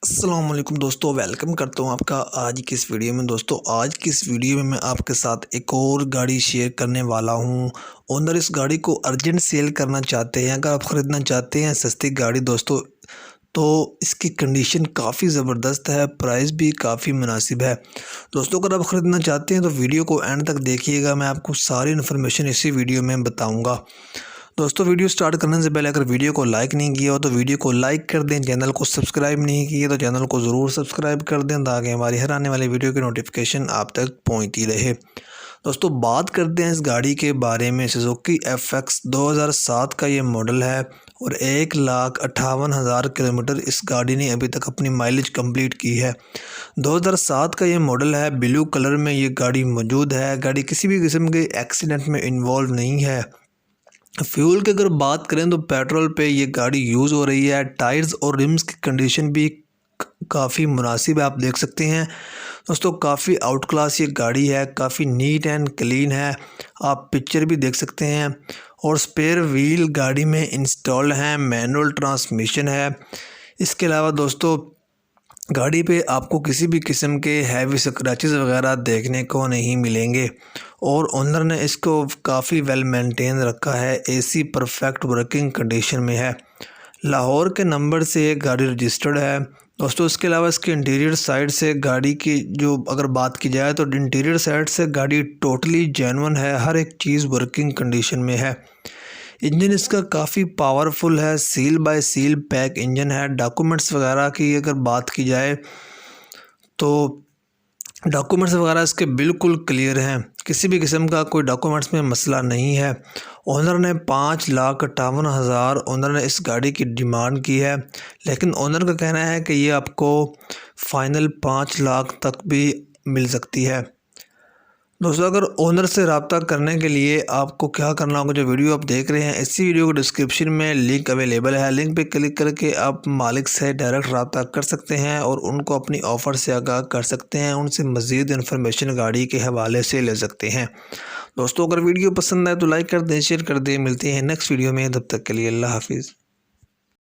अस्सलाम वालेकुम दोस्तों, वेलकम करता हूँ आपका आज की इस वीडियो में। दोस्तों आज की इस वीडियो में मैं आपके साथ एक और गाड़ी शेयर करने वाला हूँ। ओनर इस गाड़ी को अर्जेंट सेल करना चाहते हैं। अगर आप ख़रीदना चाहते हैं सस्ती गाड़ी दोस्तों, तो इसकी कंडीशन काफ़ी ज़बरदस्त है, प्राइस भी काफ़ी मुनासिब है। दोस्तों अगर आप ख़रीदना चाहते हैं तो वीडियो को एंड तक देखिएगा, मैं आपको सारी इन्फॉर्मेशन इसी वीडियो में बताऊँगा। दोस्तों वीडियो स्टार्ट करने से पहले अगर वीडियो को लाइक नहीं किया हो तो वीडियो को लाइक कर दें, चैनल को सब्सक्राइब नहीं किया तो चैनल को ज़रूर सब्सक्राइब कर दें ताकि हमारी हर आने वाली वीडियो की नोटिफिकेशन आप तक पहुंचती रहे। दोस्तों बात करते हैं इस गाड़ी के बारे में। सुजुकी FX 2007 का ये मॉडल है और 1,58,000 किलोमीटर इस गाड़ी ने अभी तक अपनी माइलेज कंप्लीट की है। 2007 का ये मॉडल है, ब्लू कलर में ये गाड़ी मौजूद है। गाड़ी किसी भी किस्म के एक्सीडेंट में इन्वॉल्व नहीं है। फ्यूल की अगर बात करें तो पेट्रोल पे ये गाड़ी यूज़ हो रही है। टायर्स और रिम्स की कंडीशन भी काफ़ी मुनासिब है, आप देख सकते हैं दोस्तों। काफ़ी आउट क्लास ये गाड़ी है, काफ़ी नीट एंड क्लीन है, आप पिक्चर भी देख सकते हैं। और स्पेयर व्हील गाड़ी में इंस्टॉल्ड हैं, मैनुअल ट्रांसमिशन है। इसके अलावा दोस्तों गाड़ी पे आपको किसी भी किस्म के हैवी स्क्रैचेस वगैरह देखने को नहीं मिलेंगे और ओनर ने इसको काफ़ी वेल मेंटेन रखा है। AC परफेक्ट वर्किंग कंडीशन में है। लाहौर के नंबर से ये गाड़ी रजिस्टर्ड है दोस्तों। इसके अलावा इसके इंटीरियर साइड से गाड़ी की जो अगर बात की जाए तो इंटीरियर साइड से गाड़ी टोटली जेन्युइन है, हर एक चीज़ वर्किंग कंडीशन में है। इंजन इसका काफ़ी पावरफुल है, seal by seal pack engine है। डॉक्यूमेंट्स वगैरह की अगर बात की जाए तो डॉक्यूमेंट्स वगैरह इसके बिल्कुल क्लियर हैं, किसी भी किस्म का कोई डॉक्यूमेंट्स में मसला नहीं है। ओनर ने 5,58,000 ओनर ने इस गाड़ी की डिमांड की है, लेकिन ओनर का कहना है कि ये आपको फ़ाइनल 5 लाख तक भी मिल सकती है। दोस्तों अगर ओनर से रब्ता करने के लिए आपको क्या करना होगा, जो वीडियो आप देख रहे हैं इसी वीडियो को डिस्क्रिप्शन में लिंक अवेलेबल है। लिंक पे क्लिक करके आप मालिक से डायरेक्ट रब्ता कर सकते हैं और उनको अपनी ऑफ़र से आगाह कर सकते हैं, उनसे मज़ीद इन्फॉर्मेशन गाड़ी के हवाले से ले सकते हैं। दोस्तों अगर वीडियो पसंद आए तो लाइक कर दें, शेयर कर दें। मिलते हैं नेक्स्ट वीडियो में, तब तक के लिए अल्लाह हाफिज़।